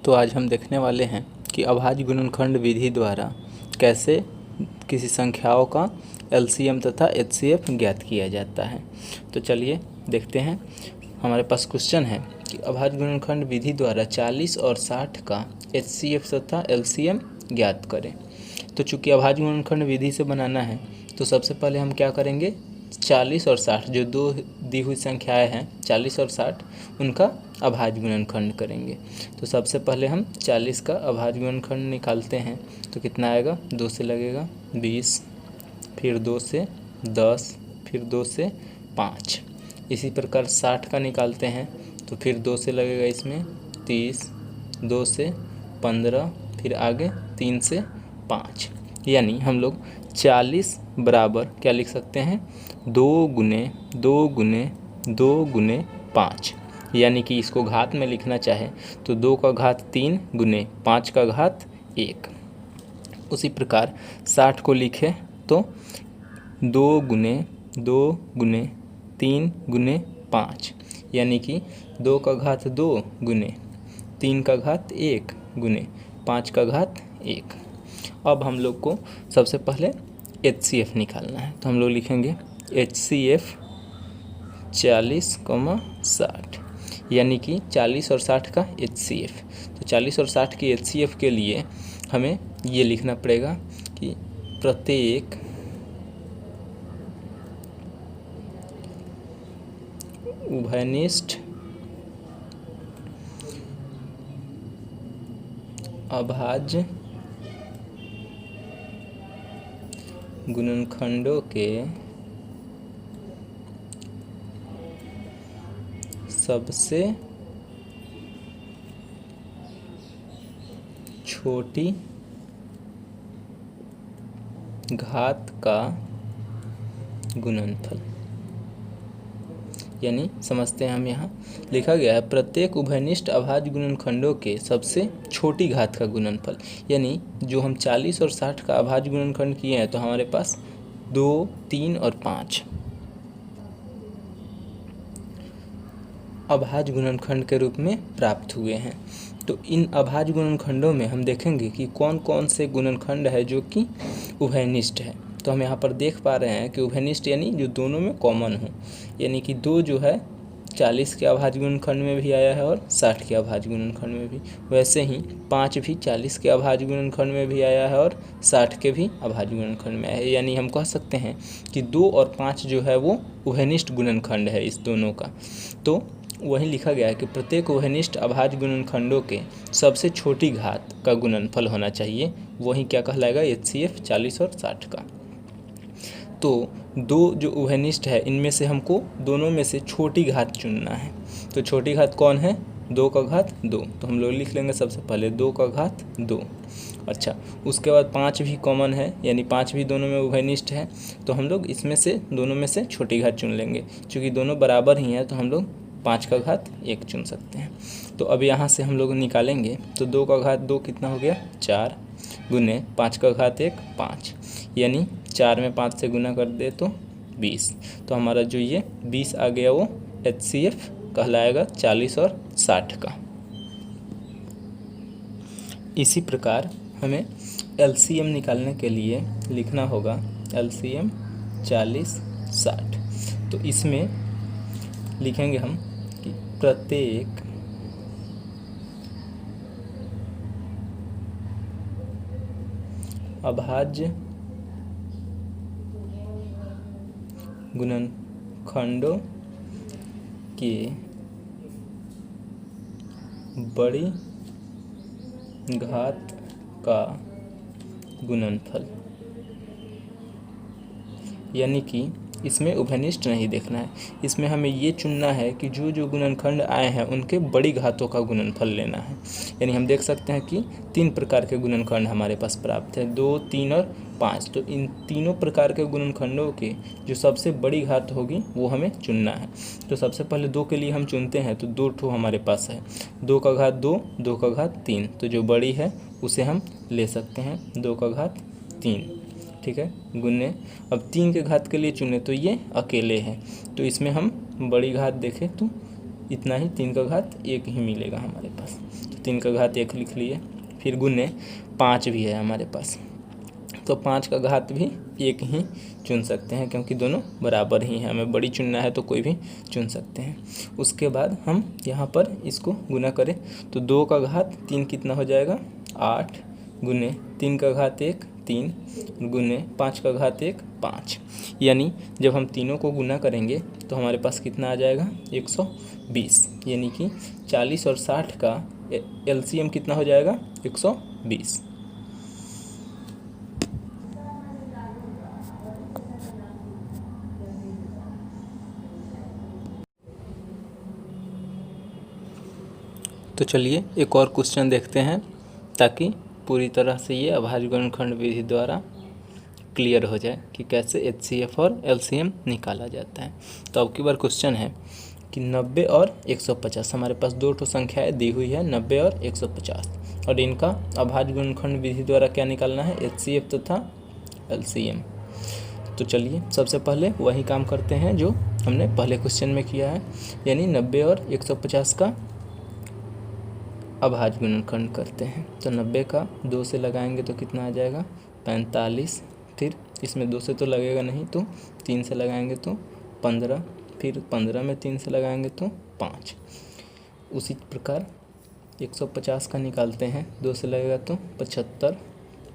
तो आज हम देखने वाले हैं कि अभाज्य गुणनखंड विधि द्वारा कैसे किसी संख्याओं का एलसीएम तथा एचसीएफ ज्ञात किया जाता है। तो चलिए देखते हैं। हमारे पास क्वेश्चन है कि अभाज्य गुणनखंड विधि द्वारा 40 और 60 का एचसीएफ तथा एलसीएम ज्ञात करें। तो चूँकि अभाज्य गुणनखंड विधि से बनाना है तो सबसे पहले हम क्या करेंगे, 40 और 60 जो दो दी हुई संख्याएं हैं 40 और 60 उनका अभाज्य गुणनखंड करेंगे। तो सबसे पहले हम 40 का अभाज्य गुणनखंड निकालते हैं तो कितना आएगा, 2 से लगेगा 20, फिर 2 से 10, फिर 2 से 5। इसी प्रकार 60 का निकालते हैं तो फिर 2 से लगेगा इसमें 30, 2 से 15, फिर आगे 3 से 5। यानी हम लोग 40 बराबर क्या लिख सकते हैं, 2 गुने 2 गुने 2 गुने 5। यानी कि इसको घात में लिखना चाहे तो 2 का घात 3 गुने 5 का घात 1। उसी प्रकार 60 को लिखे तो 2 गुने 2 गुने 3 गुने 5, यानी कि 2 का घात 2 गुने 3 का घात 1 गुने 5 का घात 1। अब हम लोग को सबसे पहले एचसीएफ निकालना है तो हम लोग लिखेंगे एचसीएफ 40,60, यानी कि 40 और 60 का एचसीएफ। तो 40 और 60 की एचसीएफ के लिए हमें ये लिखना पड़ेगा कि प्रत्येक उभयनिष्ठ अभाज्य गुणनखंडों के सबसे छोटी घात का गुणनफल। यानी समझते हैं हम, यहाँ लिखा गया है प्रत्येक उभयनिष्ठ अभाज्य गुणनखंडों के सबसे छोटी घात का गुणनफल। यानी जो हम 40 और 60 का अभाज्य गुणनखंड किए हैं तो हमारे पास 2, 3 और 5 अभाज्य गुणनखंड के रूप में प्राप्त हुए हैं। तो इन अभाज्य गुणनखंडों में हम देखेंगे कि कौन कौन से गुणनखंड है जो कि उभयनिष्ठ है। तो हम यहाँ पर देख पा रहे हैं कि उभयनिष्ठ यानी जो दोनों में कॉमन हो, यानी कि 2 जो है 40 के अभाज्य गुणनखंड में भी आया है और 60 के अभाज्य गुणनखंड में भी। वैसे ही 5 भी 40 के अभाज्य गुणनखंड में भी आया है और 60 के भी अभाज्य गुणनखंड में आया है। यानी हम कह सकते हैं कि 2 और 5 जो है वो उभयनिष्ठ गुणनखंड है इस दोनों का। तो वही लिखा गया है कि प्रत्येक उभयनिष्ठ अभाज्य गुणनखंडों के सबसे छोटी घात का गुणनफल होना चाहिए। वही क्या कहलाएगा, एचसीएफ 40 और 60 का। तो 2 जो उभयनिष्ठ है इनमें से हमको दोनों में से छोटी घात चुनना है। तो छोटी घात कौन है, 2 का घात 2। तो हम लोग लिख लेंगे सबसे पहले 2 का घात 2। अच्छा, उसके बाद 5 भी कॉमन है, यानी 5 भी दोनों में उभयनिष्ठ है। तो हम लोग इसमें से दोनों में से छोटी घात चुन लेंगे। चूँकि दोनों बराबर ही हैं तो हम लोग 5 का घात 1 चुन सकते हैं। तो अब यहाँ से हम लोग निकालेंगे तो 2 का घात 2 कितना हो गया, 4 गुने 5 का घात 1 5, यानी 4 में 5 से गुना कर दे तो 20। तो हमारा जो ये 20 आ गया वो एचसीएफ कहलाएगा 40 और 60 का। इसी प्रकार हमें एलसीएम निकालने के लिए लिखना होगा एलसीएम 40 60। तो इसमें लिखेंगे हम कि प्रत्येक अभाज्य गुणनखंडों के बड़ी घात का गुणनफल। यानी कि इसमें उभयनिष्ठ नहीं देखना है, इसमें हमें ये चुनना है कि जो जो गुणनखंड आए हैं उनके बड़ी घातों का गुणनफल लेना है। यानी हम देख सकते हैं कि 3 प्रकार के गुणनखंड हमारे पास प्राप्त है, 2, 3 और 5। तो इन तीनों प्रकार के गुणनखंडों के जो सबसे बड़ी घात होगी वो हमें चुनना है। तो सबसे पहले 2 के लिए हम चुनते हैं तो 2 ठो हमारे पास है, 2 का घात 2, 2 का घात 3। तो जो बड़ी है उसे हम ले सकते हैं 2 का घात 3, ठीक है, गुने। अब 3 के घात के लिए चुने तो ये अकेले है, तो इसमें हम बड़ी घात देखें तो इतना ही 3 का घात 1 ही मिलेगा हमारे पास। तो 3 का घात 1 लिख लिए। फिर गुने 5 भी है हमारे पास, तो 5 का घात भी 1 ही चुन सकते हैं क्योंकि दोनों बराबर ही हैं। हमें बड़ी चुनना है तो कोई भी चुन सकते हैं। उसके बाद हम यहाँ पर इसको गुना करें तो 2 का घात 3 कितना हो जाएगा 8 गुने 3 का घात 1 3 गुने 5 का घात 1 5। यानी जब हम तीनों को गुना करेंगे तो हमारे पास कितना आ जाएगा 120। यानी कि 40 और 60 का एलसीएम कितना हो जाएगा 120। तो चलिए एक और क्वेश्चन देखते हैं ताकि पूरी तरह से ये अभाज्य गुणनखंड विधि द्वारा क्लियर हो जाए कि कैसे एचसीएफ और एलसीएम निकाला जाता है। तो अब की बार क्वेश्चन है कि 90 और 150 हमारे पास दो ठो संख्याएं दी हुई है 90 और 150 और इनका अभाज्य गुणनखंड विधि द्वारा क्या निकालना है एचसीएफ तथा एलसीएम। तो चलिए सबसे पहले वही काम करते हैं जो हमने पहले क्वेश्चन में किया है, यानी 90 और 150 का अभाज्य गुणनखंड करते हैं। तो 90 का 2 से लगाएंगे तो कितना आ जाएगा 45। फिर इसमें 2 से तो लगेगा नहीं तो 3 से लगाएंगे तो 15। फिर 15 में 3 से लगाएंगे तो 5। उसी प्रकार 150 का निकालते हैं 2 से लगेगा तो 75।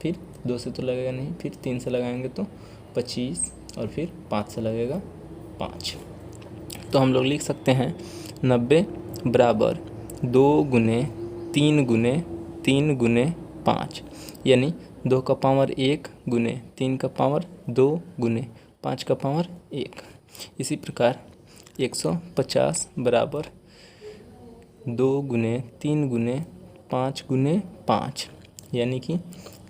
फिर 2 से तो लगेगा नहीं, फिर 3 से लगाएंगे तो 25 और फिर 5 से लगेगा 5। तो हम लोग लिख सकते हैं 90 बराबर 2 गुने 3 गुने 3 गुने 5, यानी 2 का पावर 1 गुने 3 का पावर 2 गुने 5 का पावर 1। इसी प्रकार 150 बराबर 2 गुने 3 गुने 5 गुने 5, यानी कि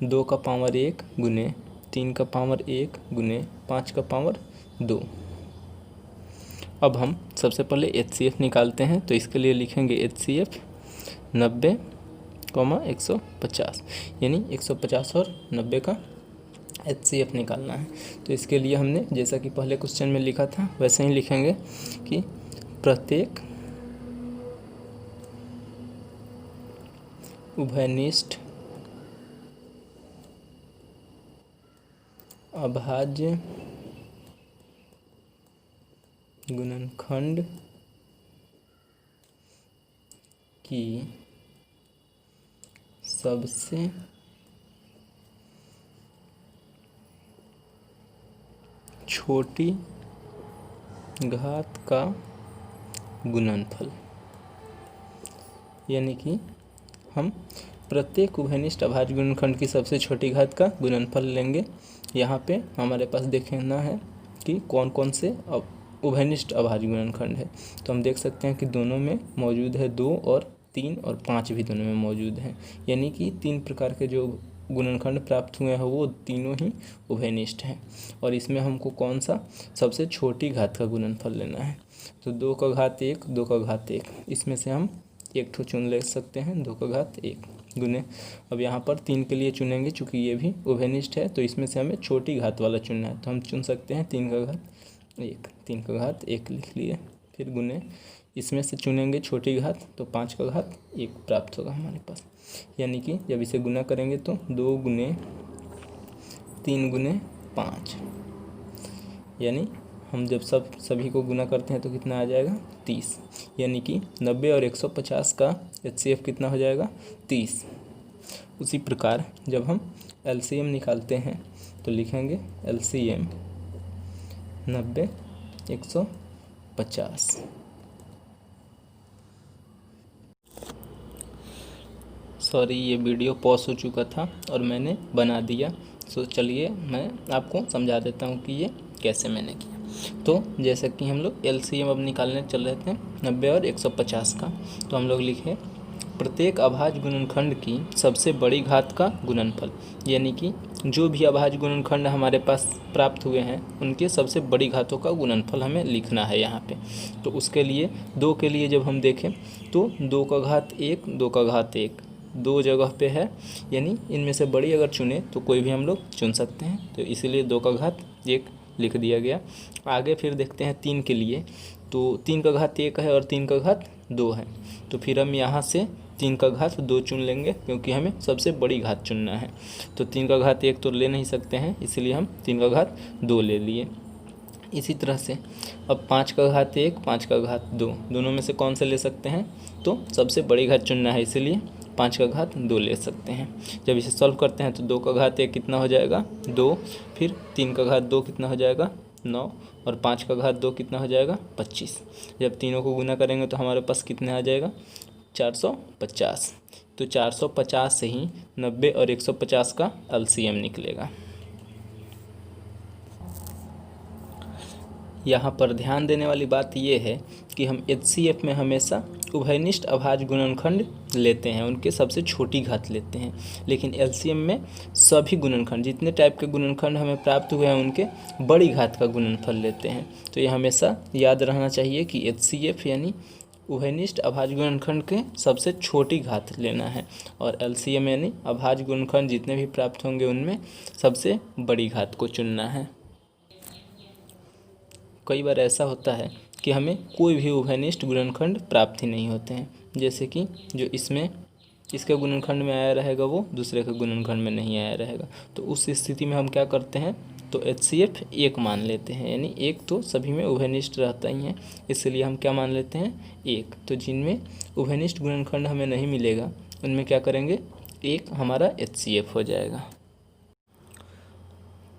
2 का पावर 1 गुने 3 का पावर 1 गुने 5 का पावर 2। अब हम सबसे पहले एचसीएफ निकालते हैं। तो इसके लिए लिखेंगे एचसीएफ 90, 150, यानी 150 और 90 का एचसीएफ निकालना है। तो इसके लिए हमने जैसा कि पहले क्वेश्चन में लिखा था वैसे ही लिखेंगे कि प्रत्येक उभयनिष्ठ अभाज्य गुणनखंड की सबसे छोटी घात का गुणनफल, यानी कि हम प्रत्येक उभयनिष्ठ अभाज्य गुणनखंड की सबसे छोटी घात का गुणनफल लेंगे। यहाँ पे हमारे पास देखना है कि कौन कौन से उभयनिष्ठ अभाज्य गुणनखंड है। तो हम देख सकते हैं कि दोनों में मौजूद है 2 और 3 और 5 भी दोनों में मौजूद हैं, यानी कि 3 प्रकार के जो गुणनखंड प्राप्त हुए हैं वो तीनों ही उभयनिष्ठ हैं। और इसमें हमको कौन सा सबसे छोटी घात का गुणनफल लेना है। तो 2 का घात 1 2 का घात 1, इसमें से हम एक ठो चुन ले सकते हैं 2 का घात 1 गुने। अब यहाँ पर 3 के लिए चुनेंगे चूँकि ये भी उभयनिष्ठ है तो इसमें से हमें छोटी घात वाला चुनना है। तो हम चुन सकते हैं 3 का घात 1, 3 का घात 1 लिख लिए। फिर गुने इसमें से चुनेंगे छोटी घात तो 5 का घात 1 प्राप्त होगा हमारे पास, यानी कि जब इसे गुना करेंगे तो 2 गुने 3 गुने 5, यानी हम जब सभी को गुना करते हैं तो कितना आ जाएगा 30, यानी कि 90 और 150 का एचसीएफ कितना हो जाएगा 30। उसी प्रकार जब हम एलसीएम निकालते हैं तो लिखेंगे एलसीएम 90 150। सॉरी ये वीडियो पॉज हो चुका था और मैंने बना दिया। सो चलिए मैं आपको समझा देता हूँ कि ये कैसे मैंने किया। तो जैसे कि हम लोग एलसीएम अब निकालने चल रहे थे 90 और 150 का, तो हम लोग लिखे प्रत्येक अभाज्य गुणनखंड की सबसे बड़ी घात का गुणनफल, यानी कि जो भी अभाज्य गुणनखंड हमारे पास प्राप्त हुए हैं उनके सबसे बड़ी घातों का गुणनफल हमें लिखना है यहाँ पे। तो उसके लिए 2 के लिए जब हम देखें तो 2 का घात 1 2 का घात 1 2 जगह पे है, यानी इनमें से बड़ी अगर चुने तो कोई भी हम लोग चुन सकते हैं। तो इसीलिए 2 का घात 1 लिख दिया गया। आगे फिर देखते हैं 3 के लिए। तो 3 का घात 1 है और 3 का घात 2 है, तो फिर हम यहाँ से 3 का घात 2 चुन लेंगे क्योंकि हमें सबसे बड़ी घात चुनना है। तो 3 का घात 1 तो ले नहीं सकते हैं, इसलिए हम 3 का घात 2 ले लिए। इसी तरह से अब 5 का घात 1, 5 का घात 2, दोनों में से कौन से ले सकते हैं, तो सबसे बड़ी घात चुनना है, इसीलिए 5 का घात 2 ले सकते हैं। जब इसे सॉल्व करते हैं तो 2 का घात 1 कितना हो जाएगा 2, फिर 3 का घात 2 कितना हो जाएगा 9, और 5 का घात 2 कितना हो जाएगा 25। जब तीनों को गुना करेंगे तो हमारे पास कितना आ जाएगा 450। तो 450 से ही 90 और 150 का एलसीएम निकलेगा। यहाँ पर ध्यान देने वाली बात यह है कि हम एचसीएफ में हमेशा उभयनिष्ठ अभाज्य गुणनखंड लेते हैं, उनके सबसे छोटी घात लेते हैं, लेकिन एलसीएम में सभी गुणनखंड, जितने टाइप के गुणनखंड हमें प्राप्त हुए हैं उनके बड़ी घात का गुणनफल लेते हैं। तो ये हमेशा याद रहना चाहिए कि एचसीएफ यानी उभयनिष्ठ अभाज्य गुणनखंड के सबसे छोटी घात लेना है, और एलसीएम यानी अभाज्य गुणनखंड जितने भी प्राप्त होंगे उनमें सबसे बड़ी घात को चुनना है। कई बार ऐसा होता है कि हमें कोई भी उभयनिष्ठ गुणनखंड प्राप्त ही नहीं होते हैं, जैसे कि जो इसमें इसके गुणनखंड में आया रहेगा वो दूसरे के गुणनखंड में नहीं आया रहेगा। तो उस स्थिति में हम क्या करते हैं, तो एचसीएफ 1 मान लेते हैं, यानी 1 तो सभी में उभयनिष्ठ रहता ही है, इसलिए हम क्या मान लेते हैं 1। तो जिनमें उभयनिष्ठ गुणनखंड हमें नहीं मिलेगा उनमें क्या करेंगे 1 हमारा एचसीएफ हो जाएगा।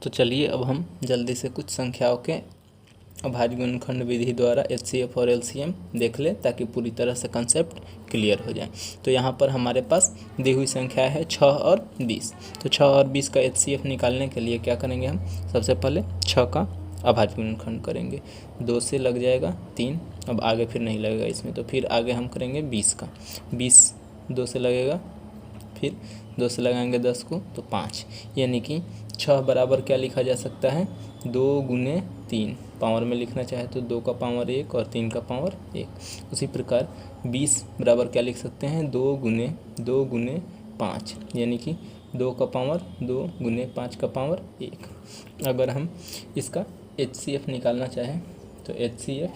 तो चलिए अब हम जल्दी से कुछ संख्याओं के अभाज्य गुणनखंड विधि द्वारा एचसीएफ और एलसीएम देख ले, ताकि पूरी तरह से कंसेप्ट क्लियर हो जाए। तो यहाँ पर हमारे पास दी हुई संख्या है 6 और 20। तो 6 और 20 का एचसीएफ निकालने के लिए क्या करेंगे, हम सबसे पहले 6 का अभाज्य गुणनखंड करेंगे, 2 से लग जाएगा 3, अब आगे फिर नहीं लगेगा इसमें, तो फिर आगे हम करेंगे 20 का, 20 2 से लगेगा, फिर 2 से लगाएंगे 10 को तो 5, यानी कि 6 बराबर क्या लिखा जा सकता है 2 गुने 3, पावर में लिखना चाहे तो 2 का पावर 1 और 3 का पावर 1। उसी प्रकार 20 बराबर क्या लिख सकते हैं 2 गुने 5, यानी कि 2 का पावर 2 गुने 5 का पावर 1। अगर हम इसका एचसीएफ निकालना चाहें तो एचसीएफ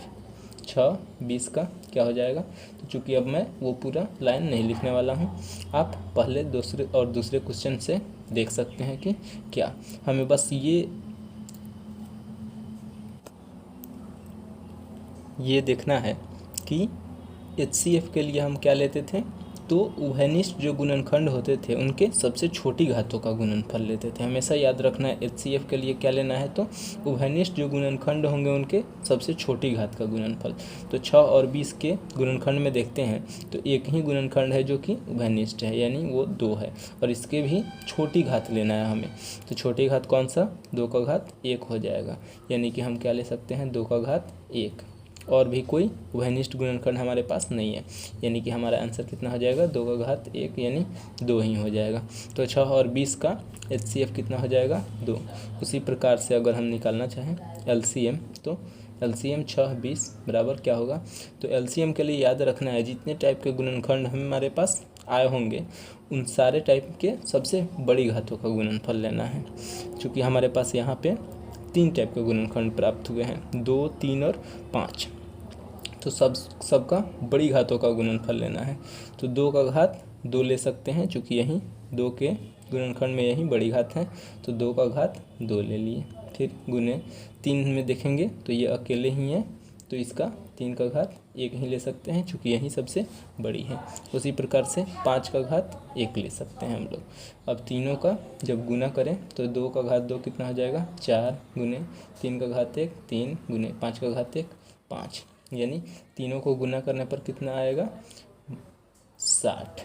6 20 का क्या हो जाएगा, तो चूँकि अब मैं वो पूरा लाइन नहीं लिखने वाला हूँ, आप पहले दूसरे क्वेश्चन से देख सकते हैं कि क्या हमें बस ये देखना है कि एचसीएफ के लिए हम क्या लेते थे, तो उभयनिष्ठ जो गुणनखंड होते थे उनके सबसे छोटी घातों का गुणनफल लेते थे। हमेशा याद रखना है एचसीएफ के लिए क्या लेना है, तो उभयनिष्ठ जो गुणनखंड होंगे उनके सबसे छोटी घात का गुणनफल। तो 6 और 20 के गुणनखंड में देखते हैं तो एक ही गुणनखंड है जो कि उभयनिष्ठ है, यानी वो 2 है, और इसके भी छोटी घात लेना है हमें। तो छोटी घात कौन सा, 2 का घात 1 हो जाएगा, यानी कि हम क्या ले सकते हैं 2 का घात 1, और भी कोई उभयनिष्ठ गुणनखंड हमारे पास नहीं है, यानी कि हमारा आंसर कितना हो जाएगा 2 का घात 1, यानी 2 ही हो जाएगा। तो 6 और 20 का एचसीएफ कितना हो जाएगा 2। उसी प्रकार से अगर हम निकालना चाहें एलसीएम, तो एलसीएम 6 20 बराबर क्या होगा, तो एलसीएम के लिए याद रखना है जितने टाइप के गुणनखंड हमारे पास आए होंगे उन सारे टाइप के सबसे बड़ी घातों का गुणनफल लेना है। चूँकि हमारे पास यहाँ पे 3 टाइप के गुणनखंड प्राप्त हुए हैं, 2 3 और 5, तो सबका बड़ी घातों का गुणनफल लेना है। तो 2 का घात 2 ले सकते हैं, चूँकि यहीं 2 के गुणनखंड में यहीं बड़ी घात है, तो 2 का घात 2 ले लिए। फिर गुने 3 में देखेंगे तो ये अकेले ही है, तो इसका 3 का घात 1 ही ले सकते हैं, चूँकि यहीं सबसे बड़ी है। उसी प्रकार से 5 का घात 1 ले सकते हैं हम लोग। अब तीनों का जब गुना करें तो 2 का घात 2 कितना हो जाएगा 4 गुने 3 का घात 1 3 गुने 5 का घात 1 5, यानी तीनों को गुना करने पर कितना आएगा 60,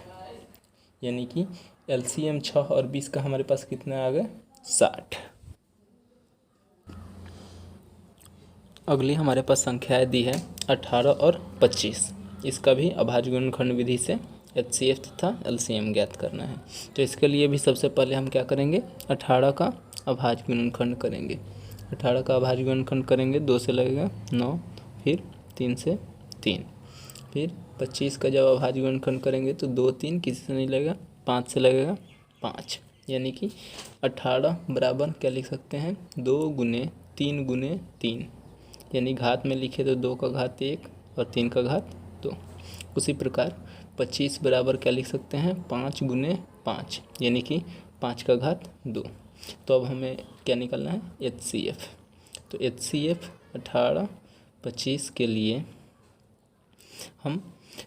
यानी कि एलसीएम 6 और 20 का हमारे पास कितना आ गया 60। अगली हमारे पास संख्याएं दी है 18 और 25। इसका भी अभाज्य गुणनखंड विधि से एचसीएफ तथा एलसीएम ज्ञात करना है। तो इसके लिए भी सबसे पहले हम क्या करेंगे 18 का अभाज्य गुणनखंड करेंगे। 18 का अभाज्य गुणनखंड करेंगे, 2 से लगेगा 9, फिर 3 से 3, फिर 25 का जब अभाज्य गुणनखंड करेंगे तो 2 3 किसी से नहीं लगेगा, 5 से लगेगा 5, यानी कि 18 बराबर क्या लिख सकते हैं 2 गुने 3 गुने 3, यानी घात में लिखे तो 2 का घात 1 और 3 का घात 2। उसी प्रकार 25 बराबर क्या लिख सकते हैं, 5 गुने 5 यानी कि 5 का घात 2। तो अब हमें क्या निकालना है, HCF। तो HCF 18, 25 के लिए हम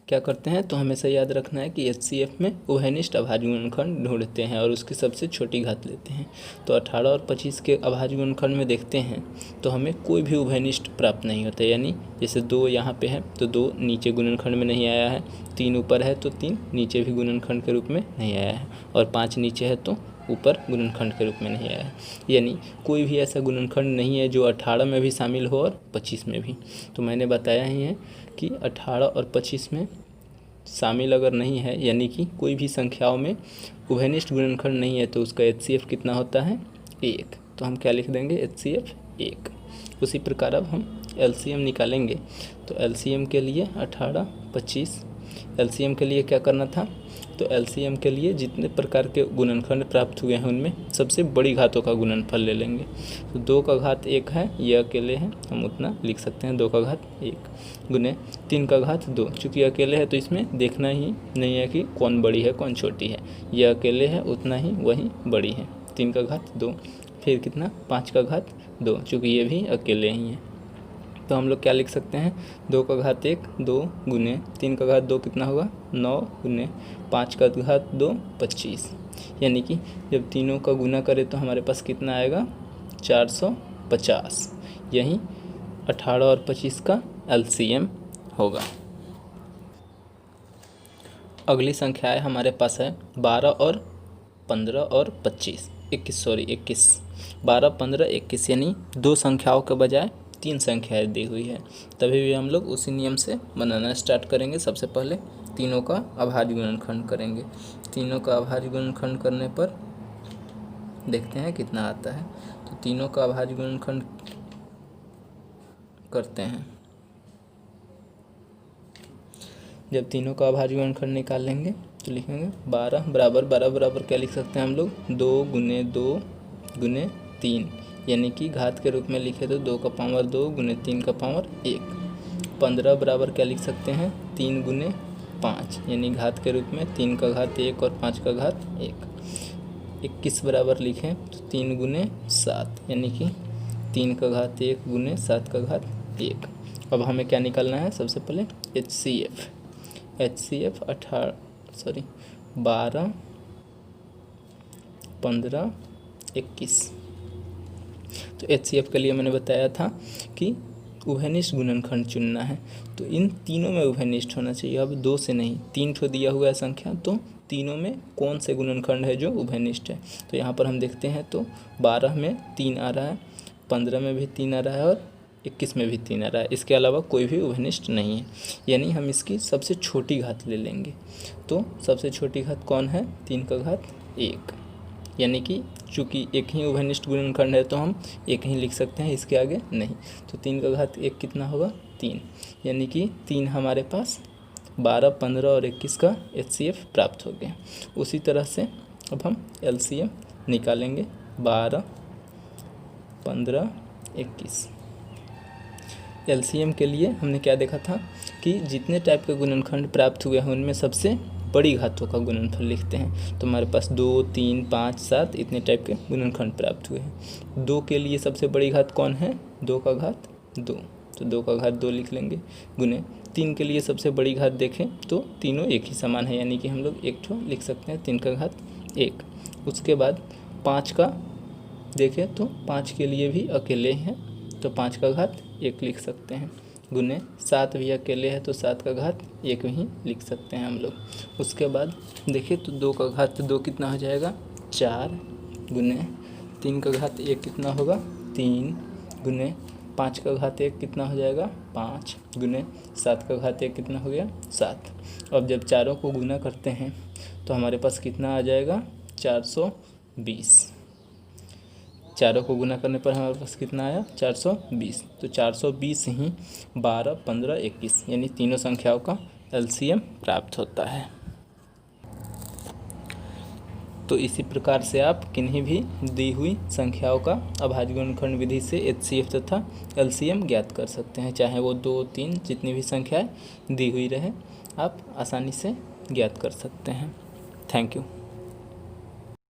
क्या करते हैं, तो हमेशा याद रखना है कि HCF में उभयनिष्ठ अभाज्य गुणनखंड ढूंढते हैं और उसकी सबसे छोटी घात लेते हैं। तो 18 और 25 के अभाज्य गुणनखंड में देखते हैं तो हमें कोई भी उभयनिष्ठ प्राप्त नहीं होता, यानी जैसे 2 यहाँ पे है तो 2 नीचे गुणनखंड में नहीं आया है, 3 ऊपर है तो 3 नीचे भी गुणनखंड के रूप में नहीं आया है, और 5 नीचे है तो ऊपर गुणनखंड के रूप में नहीं आया है। यानी कोई भी ऐसा गुणनखंड नहीं है जो 18 में भी शामिल हो और 25 में भी। तो मैंने बताया ही है कि 18 और 25 में शामिल अगर नहीं है, यानी कि कोई भी संख्याओं में उभयनिष्ठ गुणनखंड नहीं है, तो उसका HCF कितना होता है, 1। तो हम क्या लिख देंगे, HCF 1। उसी प्रकार अब हम LCM निकालेंगे। तो LCM के लिए 18, 25, LCM के लिए क्या करना था, तो LCM के लिए जितने प्रकार के गुणनखंड प्राप्त हुए हैं उनमें सबसे बड़ी घातों का गुणनफल ले लेंगे। तो 2 का घात 1 है, यह अकेले है, हम उतना लिख सकते हैं 2 का घात 1 गुने 3 का घात 2। चूँकि अकेले है तो इसमें देखना ही नहीं है कि कौन बड़ी है कौन छोटी है, यह अकेले है उतना ही वही बड़ी है, 3 का घात 2। फिर कितना, 5 का घात 2, चूँकि ये भी अकेले ही हैं। तो हम लोग क्या लिख सकते हैं, 2 का घात 1 2 गुने 3 का घात 2 कितना होगा, 9 गुने 5 का घात 2 25। यानी कि जब तीनों का गुना करें तो हमारे पास कितना आएगा, 450। यही 18 और 25 का LCM होगा। अगली संख्याएं हमारे पास है 12 और 15 और 25, 21 12, 15, 21, यानी 2 संख्याओं के बजाय 3 संख्याएं दी हुई है। तभी भी हम लोग उसी नियम से बनाना स्टार्ट करेंगे। सबसे पहले तीनों का अभाज्य गुणनखंड करेंगे। तीनों का अभाज्य गुणनखंड करने पर देखते हैं कितना आता है। तो तीनों का अभाज्य गुणनखंड करते हैं। जब तीनों का अभाज्य गुणनखंड निकाल लेंगे तो लिखेंगे 12 बराबर क्या लिख सकते हैं हम लोग, 2 गुने 2 गुने 3, यानी कि घात के रूप में लिखे तो 2 का पावर 2 गुने 3 का पावर 1। 15 बराबर क्या लिख सकते हैं, 3 गुने 5, यानी घात के रूप में 3 का घात 1 और 5 का घात 1। 21 बराबर लिखें तो 3 गुने 7, यानी कि 3 का घात 1 गुने 7 का घात 1। अब हमें क्या निकालना है, सबसे पहले HCF 12, 15, 21। तो HCF के लिए मैंने बताया था कि उभयनिष्ठ गुणनखंड चुनना है, तो इन तीनों में उभयनिष्ठ होना चाहिए। अब 2 से नहीं, 3 ठो दिया हुआ है संख्या, तो तीनों में कौन से गुणनखंड है जो उभयनिष्ठ है। तो यहाँ पर हम देखते हैं तो 12 में 3 आ रहा है, 15 में भी 3 आ रहा है और 21 में भी 3 आ रहा है। इसके अलावा कोई भी उभयनिष्ठ नहीं है, यानी हम इसकी सबसे छोटी घात ले लेंगे। तो सबसे छोटी घात कौन है, 3 का घात 1, यानी कि चूँकि एक ही उभयनिष्ठ गुणनखंड है तो हम एक ही लिख सकते हैं, इसके आगे नहीं। तो 3 का घात 1 कितना होगा, 3, यानी कि 3 हमारे पास 12, 15 और 21 का HCF प्राप्त हो गया। उसी तरह से अब हम LCM निकालेंगे, 12, 15, 21। LCM के लिए हमने क्या देखा था कि जितने टाइप के गुणनखंड प्राप्त हुए हैं उनमें सबसे बड़ी घातों का गुणनफल लिखते हैं। तो हमारे पास 2, 3, 5, 7 इतने टाइप के गुणनखंड प्राप्त हुए हैं। 2 के लिए सबसे बड़ी घात कौन है, 2 का घात 2, तो 2 का घात 2 लिख लेंगे गुने 3 के लिए सबसे बड़ी घात देखें तो तीनों एक ही समान है, यानी कि हम लोग एक ठो लिख सकते हैं, 3 का घात 1। उसके बाद 5 का देखें तो 5 के लिए भी अकेले हैं, तो 5 का घात 1 लिख सकते हैं गुने 7 भी अकेले है तो 7 का घात 1 ही लिख सकते हैं हम लोग। उसके बाद देखिए तो 2 का घात 2 कितना हो जाएगा, 4 गुने 3 का घात 1 कितना होगा, 3 गुने 5 का घात 1 कितना हो जाएगा, 5 गुने 7 का घात 1 कितना हो गया, 7। अब जब चारों को गुना करते हैं तो हमारे पास कितना आ जाएगा, 420। चारों को गुना करने पर हमारे पास कितना आया, 420। तो 420 ही 12, 15, 21 यानी तीनों संख्याओं का LCM प्राप्त होता है। तो इसी प्रकार से आप किन्हीं भी दी हुई संख्याओं का अभाज्य गुणनखंड विधि से HCF तथा LCM ज्ञात कर सकते हैं, चाहे वो 2, 3 जितनी भी संख्याएं दी हुई रहे आप आसानी से ज्ञात कर सकते हैं। Thank you.